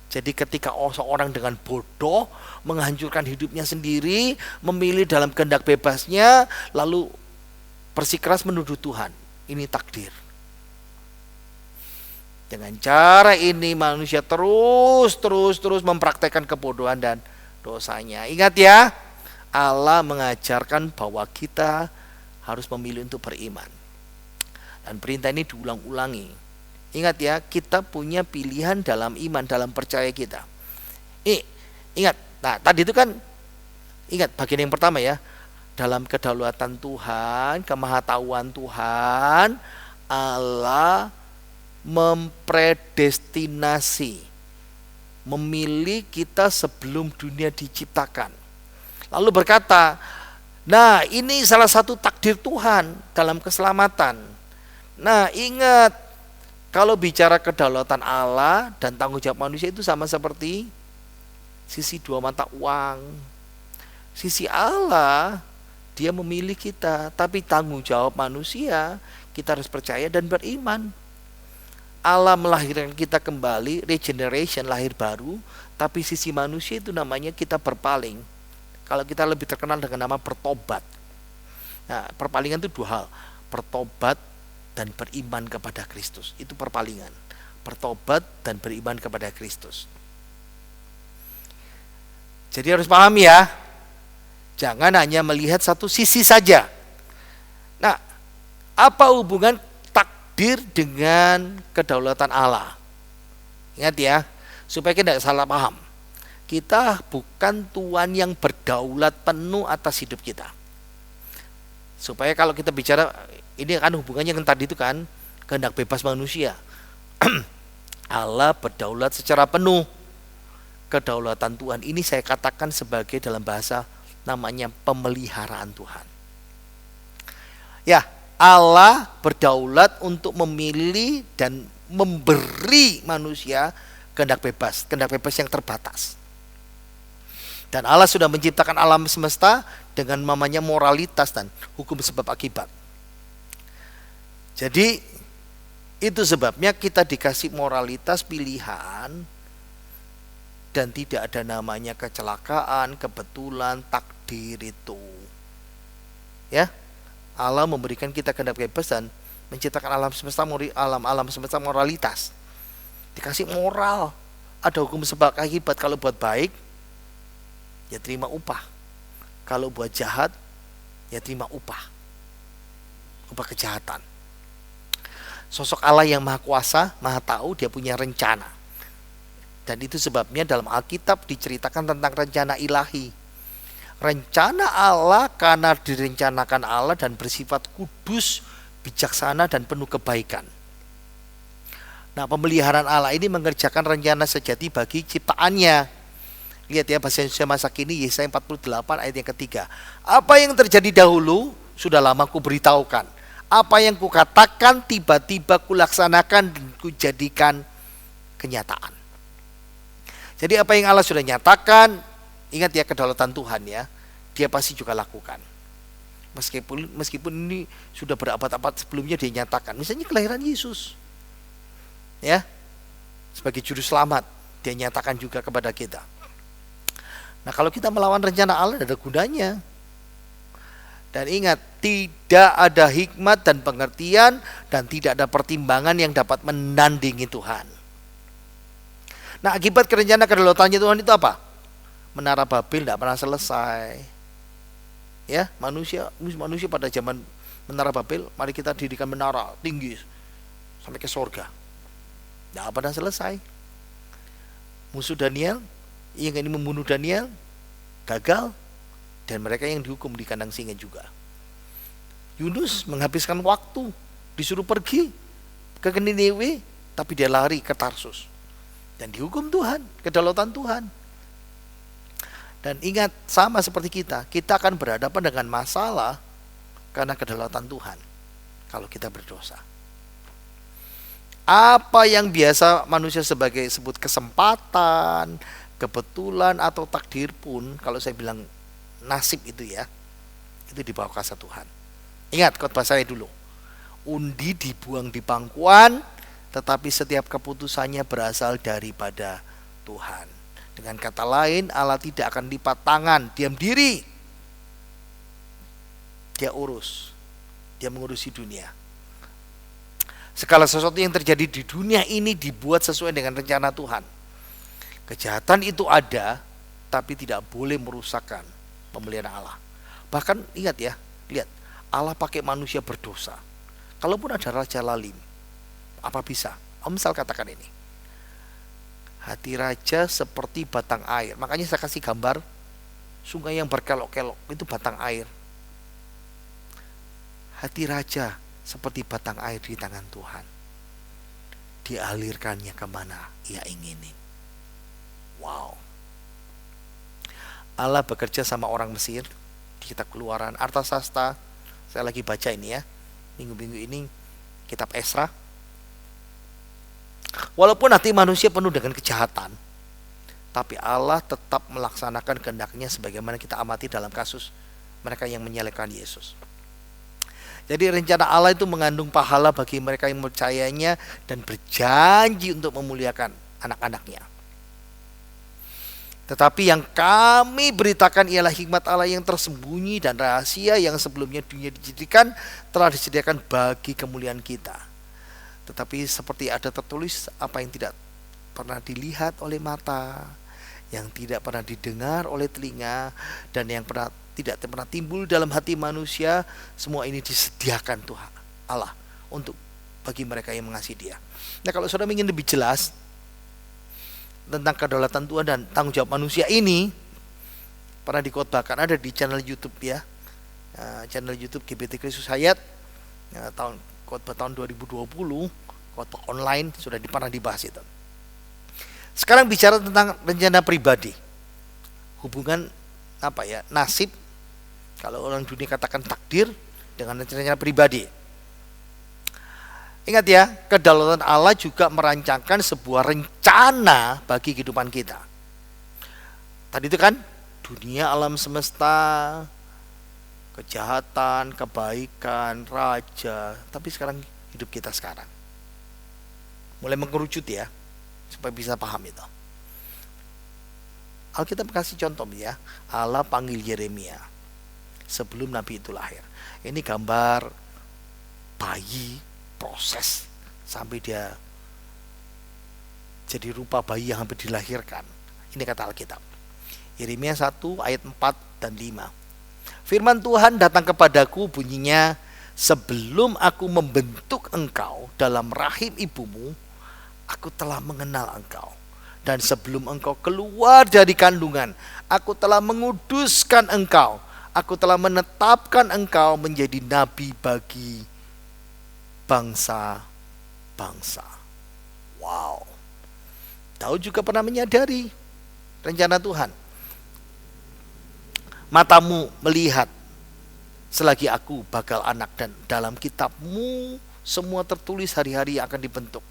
Jadi ketika seorang dengan bodoh menghancurkan hidupnya sendiri, memilih dalam kehendak bebasnya, lalu bersikeras menuduh Tuhan. Ini takdir. Dengan cara ini manusia terus mempraktekkan kebodohan dan dosanya. Ingat ya, Allah mengajarkan bahwa kita harus memilih untuk beriman. Dan perintah ini diulang-ulangi. Ingat ya, kita punya pilihan dalam iman, dalam percaya kita. Ingat, nah tadi itu kan, ingat bagian yang pertama ya, dalam kedaulatan Tuhan, kemahatauan Tuhan, Allah mempredestinasi, memilih kita sebelum dunia diciptakan. Lalu berkata, nah ini salah satu takdir Tuhan dalam keselamatan. Nah ingat, kalau bicara kedaulatan Allah dan tanggung jawab manusia itu sama seperti sisi dua mata uang. Sisi Allah, dia memilih kita, tapi tanggung jawab manusia, kita harus percaya dan beriman. Allah melahirkan kita kembali, regeneration, lahir baru, tapi sisi manusia itu namanya kita berpaling. Kalau kita lebih terkenal dengan nama bertobat. Nah, perpalingan itu dua hal, bertobat dan beriman kepada Kristus. Itu perpalingan. Bertobat dan beriman kepada Kristus. Jadi harus paham ya. Jangan hanya melihat satu sisi saja. Nah, apa hubungan takdir dengan kedaulatan Allah? Ingat ya, supaya kita tidak salah paham. Kita bukan Tuhan yang berdaulat penuh atas hidup kita. Supaya kalau kita bicara, ini kan hubungannya dengan tadi itu kan, kehendak bebas manusia. Allah berdaulat secara penuh. Kedaulatan Tuhan ini saya katakan sebagai dalam bahasa namanya pemeliharaan Tuhan. Ya, Allah berdaulat untuk memilih dan memberi manusia kehendak bebas yang terbatas. Dan Allah sudah menciptakan alam semesta dengan namanya moralitas dan hukum sebab akibat. Jadi itu sebabnya kita dikasih moralitas pilihan dan tidak ada namanya kecelakaan, kebetulan, takdir itu. Ya, Allah memberikan kita kehendak bebas dan menciptakan alam semesta moralitas. Dikasih moral, ada hukum sebab akibat. Kalau buat baik, ya terima upah. Kalau buat jahat, ya terima upah kejahatan. Sosok Allah yang maha kuasa, maha tahu, dia punya rencana. Dan itu sebabnya dalam Alkitab diceritakan tentang rencana ilahi. Rencana Allah karena direncanakan Allah dan bersifat kudus, bijaksana dan penuh kebaikan. Nah, pemeliharaan Allah ini mengerjakan rencana sejati bagi ciptaannya. Lihat ya bahasa Indonesia masa kini, Yesaya 48 ayat yang ketiga. Apa yang terjadi dahulu sudah lama ku beritahukan. Apa yang kukatakan tiba-tiba kulaksanakan dan kujadikan kenyataan. Jadi apa yang Allah sudah nyatakan, ingat ya, kedaulatan Tuhan ya, dia pasti juga lakukan. Meskipun ini sudah berabad-abad sebelumnya dia nyatakan. Misalnya kelahiran Yesus, ya, sebagai juru selamat, dia nyatakan juga kepada kita. Nah, kalau kita melawan rencana Allah, tidak ada gunanya. Dan ingat, tidak ada hikmat dan pengertian dan tidak ada pertimbangan yang dapat menandingi Tuhan. Nah, akibat kerencana kedaulatannya Tuhan itu apa? Menara Babel tidak pernah selesai. Ya, manusia pada zaman menara Babel, mari kita dirikan menara tinggi sampai ke surga. Tidak pernah selesai. Musuh Daniel yang ini membunuh Daniel gagal, dan mereka yang dihukum di kandang singa juga. Yunus menghabiskan waktu, disuruh pergi ke Niniwe, tapi dia lari ke Tarsus dan dihukum Tuhan, kedaulatan Tuhan. Dan ingat, sama seperti kita akan berhadapan dengan masalah karena kedaulatan Tuhan kalau kita berdosa. Apa yang biasa manusia sebut kesempatan, kebetulan atau takdir pun, kalau saya bilang nasib itu ya, itu di bawah kuasa Tuhan. Ingat khotbah saya dulu, undi dibuang di pangkuan, tetapi setiap keputusannya berasal daripada Tuhan. Dengan kata lain, Allah tidak akan lipat tangan, diam diri. Dia mengurusi dunia. Segala sesuatu yang terjadi di dunia ini dibuat sesuai dengan rencana Tuhan. Kejahatan itu ada, tapi tidak boleh merusakkan pemeliharaan Allah. Bahkan ingat ya, lihat, Allah pakai manusia berdosa. Kalaupun ada raja lalim, apa bisa? Misal katakan ini, hati raja seperti batang air. Makanya saya kasih gambar sungai yang berkelok-kelok, itu batang air. Hati raja seperti batang air di tangan Tuhan. Dialirkannya kemana ia inginin. Wow. Allah bekerja sama orang Mesir di kitab Keluaran, Artasasta. Saya lagi baca ini ya, minggu-minggu ini kitab Esra. Walaupun hati manusia penuh dengan kejahatan, tapi Allah tetap melaksanakan kehendaknya sebagaimana kita amati dalam kasus mereka yang menyalahkan Yesus. Jadi rencana Allah itu mengandung pahala bagi mereka yang percayanya dan berjanji untuk memuliakan anak-anaknya. Tetapi yang kami beritakan ialah hikmat Allah yang tersembunyi dan rahasia yang sebelumnya dunia dijadikan telah disediakan bagi kemuliaan kita. Tetapi seperti ada tertulis, apa yang tidak pernah dilihat oleh mata, yang tidak pernah didengar oleh telinga, dan yang tidak pernah timbul dalam hati manusia, semua ini disediakan Tuhan Allah untuk bagi mereka yang mengasihi Dia. Nah, kalau saudara ingin lebih jelas tentang kedaulatan Tuhan dan tanggung jawab manusia ini, pernah dikhotbahkan, ada di channel YouTube ya, channel YouTube GBT Kristus Hayat, khotbah tahun 2020, khotbah online, sudah pernah dibahas itu. Sekarang bicara tentang rencana pribadi, hubungan nasib, kalau orang dunia katakan takdir, dengan rencana pribadi. Ingat ya, kedaulatan Allah juga merancangkan sebuah rencana bagi kehidupan kita. Tadi itu kan dunia, alam semesta, kejahatan, kebaikan, raja. Tapi sekarang hidup kita sekarang mulai mengerucut ya, supaya bisa paham itu. Alkitab kasih contoh ya, Allah panggil Yeremia sebelum Nabi itu lahir. Ini gambar bayi, proses sampai dia jadi rupa bayi yang hampir dilahirkan. Ini kata Alkitab. Yeremia 1 ayat 4 dan 5. Firman Tuhan datang kepadaku, bunyinya, sebelum aku membentuk engkau dalam rahim ibumu, aku telah mengenal engkau. Dan sebelum engkau keluar dari kandungan, aku telah menguduskan engkau. Aku telah menetapkan engkau menjadi nabi bagi bangsa-bangsa. Wow. Daud juga pernah menyadari rencana Tuhan. Matamu melihat selagi aku bakal anak, dan dalam kitabmu semua tertulis hari-hari yang akan dibentuk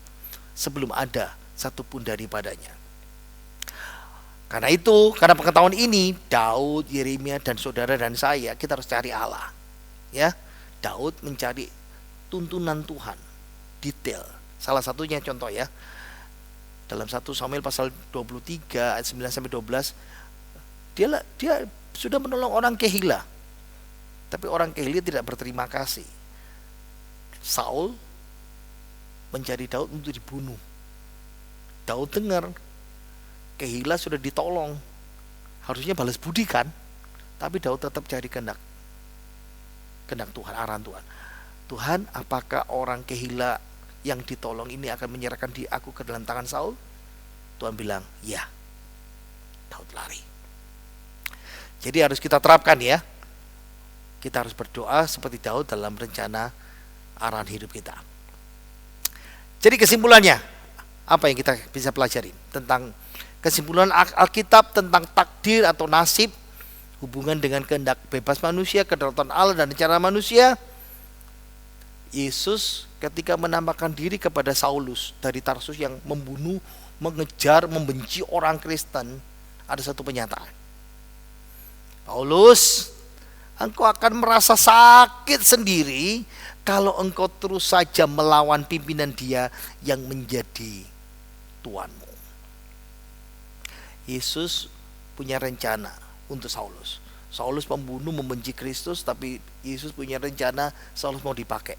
sebelum ada satupun daripadanya. Karena itu, karena pengetahuan ini, Daud, Yeremia, dan saudara dan saya, kita harus cari Allah. Ya, Daud mencari tuntunan Tuhan, detail. Salah satunya contoh ya, dalam 1 Samuel pasal 23 ayat 9 sampai 12, dia sudah menolong orang Kehila. Tapi orang Kehila tidak berterima kasih. Saul mencari Daud untuk dibunuh. Daud dengar Kehila sudah ditolong, harusnya balas budi kan, tapi Daud tetap cari kehendak Tuhan, arahan Tuhan. Tuhan, apakah orang Kehila yang ditolong ini akan menyerahkan aku ke dalam tangan Saul? Tuhan bilang, ya. Daud lari. Jadi harus kita terapkan ya. Kita harus berdoa seperti Daud dalam rencana arahan hidup kita. Jadi kesimpulannya, apa yang kita bisa pelajari tentang kesimpulan Alkitab tentang takdir atau nasib, hubungan dengan kehendak bebas manusia, kedaulatan Allah dan rencana manusia. Yesus ketika menampakkan diri kepada Saulus dari Tarsus yang membunuh, mengejar, membenci orang Kristen, ada satu pernyataan. Paulus, engkau akan merasa sakit sendiri kalau engkau terus saja melawan pimpinan dia yang menjadi tuanmu. Yesus punya rencana untuk Saulus. Saulus pembunuh, membenci Kristus, tapi Yesus punya rencana Saulus mau dipakai.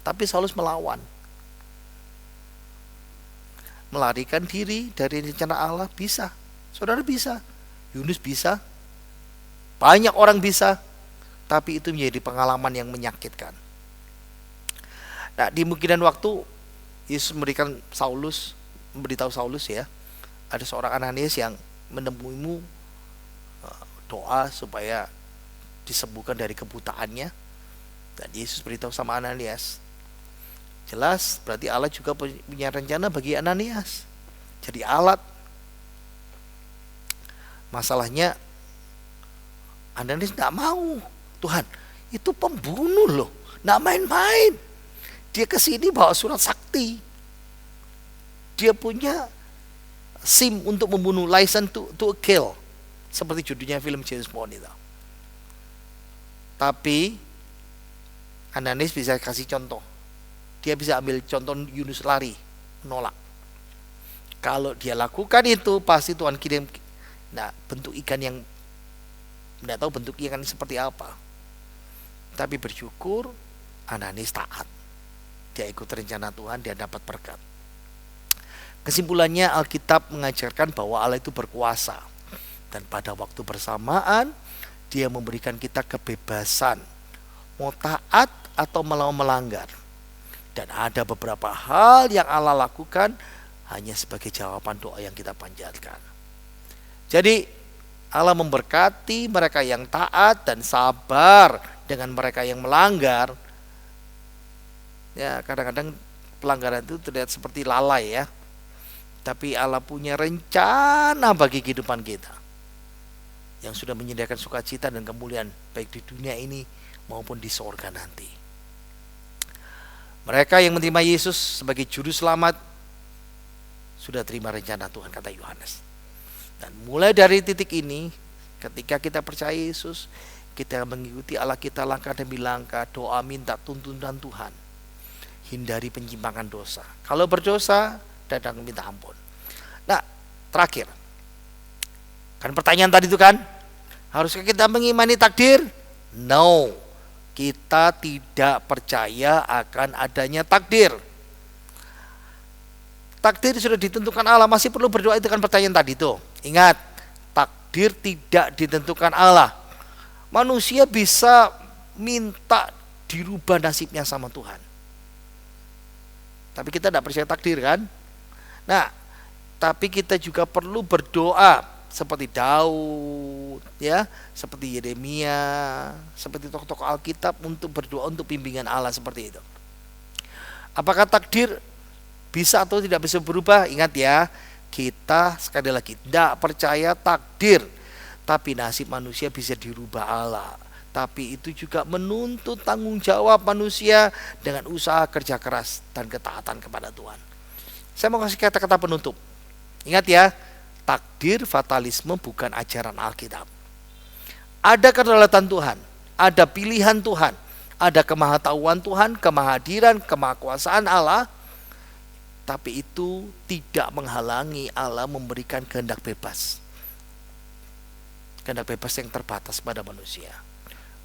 Tapi Saulus melawan. Melarikan diri dari rencana Allah bisa. Saudara bisa. Yunus bisa. Banyak orang bisa. Tapi itu menjadi pengalaman yang menyakitkan. Nah, di mungkinan waktu Yesus memberitahu Saulus ya, ada seorang Ananias yang menemuimu, doa supaya disembuhkan dari kebutaannya. Dan Yesus beritahu sama Ananias. Jelas berarti Allah juga punya rencana bagi Ananias, jadi alat. Masalahnya Ananias tidak mau. Tuhan, itu pembunuh loh, tidak main-main. Dia kesini bawa surat sakti. Dia punya SIM untuk membunuh, license to kill, seperti judulnya film James Bond itu. Tapi Ananias bisa kasih contoh. Dia bisa ambil contoh Yunus lari, menolak. Kalau dia lakukan itu, pasti Tuhan kirim bentuk ikan yang tidak tahu bentuk ikan seperti apa. Tapi bersyukur Ananias taat. Dia ikut rencana Tuhan, dia dapat berkat. Kesimpulannya, Alkitab mengajarkan bahwa Allah itu berkuasa, dan pada waktu bersamaan Dia memberikan kita kebebasan mau taat atau mau melanggar. Dan ada beberapa hal yang Allah lakukan hanya sebagai jawaban doa yang kita panjatkan. Jadi Allah memberkati mereka yang taat dan sabar dengan mereka yang melanggar. Ya, kadang-kadang pelanggaran itu terlihat seperti lalai ya. Tapi Allah punya rencana bagi kehidupan kita, yang sudah menyediakan sukacita dan kemuliaan baik di dunia ini maupun di sorga nanti. Mereka yang menerima Yesus sebagai juru selamat sudah terima rencana Tuhan, kata Yohanes. Dan mulai dari titik ini, ketika kita percaya Yesus, kita mengikuti Allah kita langkah demi langkah, doa minta tuntunan Tuhan. Hindari penyimpangan dosa. Kalau berdosa, datang minta ampun. Nah, terakhir, kan pertanyaan tadi itu kan, haruskah kita mengimani takdir? No, kita tidak percaya akan adanya takdir. Takdir sudah ditentukan Allah, masih perlu berdoa, itu kan pertanyaan tadi tuh. Ingat, takdir tidak ditentukan Allah. Manusia bisa minta dirubah nasibnya sama Tuhan. Tapi kita tidak percaya takdir kan? Nah, tapi kita juga perlu berdoa seperti Daud, ya, seperti Yeremia, seperti tokoh-tokoh Alkitab, untuk berdoa untuk bimbingan Allah seperti itu. Apakah takdir bisa atau tidak bisa berubah? Ingat ya, kita sekali lagi tidak percaya takdir, tapi nasib manusia bisa dirubah Allah. tapi itu juga menuntut tanggung jawab manusia dengan usaha kerja keras dan ketaatan kepada Tuhan. Saya mau kasih kata-kata penutup. Ingat ya, takdir fatalisme bukan ajaran Alkitab. Ada kedaulatan Tuhan, ada pilihan Tuhan, ada kemahatauan Tuhan, kemahadiran, kemahakuasaan Allah, tapi itu tidak menghalangi Allah memberikan kehendak bebas. Kehendak bebas yang terbatas pada manusia.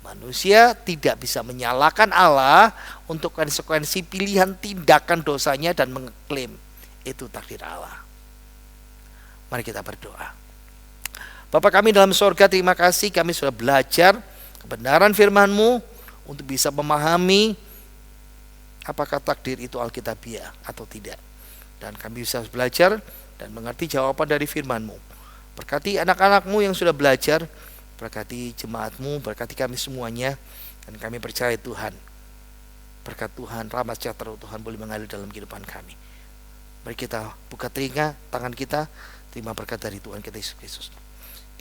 Manusia tidak bisa menyalahkan Allah untuk konsekuensi pilihan tindakan dosanya dan mengklaim itu takdir Allah. Mari kita berdoa. Bapa kami dalam surga, terima kasih kami sudah belajar kebenaran firman-Mu untuk bisa memahami apakah takdir itu alkitabiah atau tidak. Dan kami bisa belajar dan mengerti jawaban dari firman-Mu. Berkati anak-anak-Mu yang sudah belajar, berkati jemaat-Mu, berkati kami semuanya, dan kami percaya Tuhan, berkat Tuhan, rahmat sejahtera Tuhan boleh mengalir dalam kehidupan kami. Mari kita buka telinga, tangan kita, terima berkat dari Tuhan kita Yesus Kristus.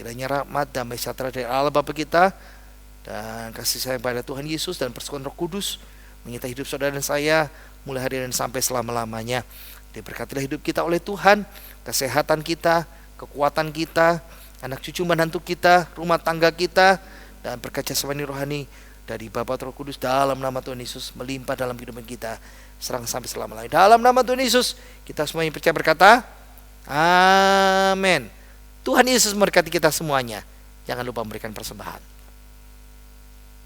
Kiranya rahmat, damai sejahtera dari Allah Bapa kita, dan kasih sayang pada Tuhan Yesus dan persekutuan Roh Kudus menyertai hidup saudara dan saya mulai hari ini sampai selama-lamanya. Diberkatilah hidup kita oleh Tuhan, kesehatan kita, kekuatan kita, anak cucu menantu kita, rumah tangga kita, dan berkat jasmani rohani dari Bapa Roh Kudus dalam nama Tuhan Yesus melimpah dalam kehidupan kita serang sampai selama-lamanya. Dalam nama Tuhan Yesus kita semuanya percaya berkata amin. Tuhan Yesus memberkati kita semuanya. Jangan lupa memberikan persembahan.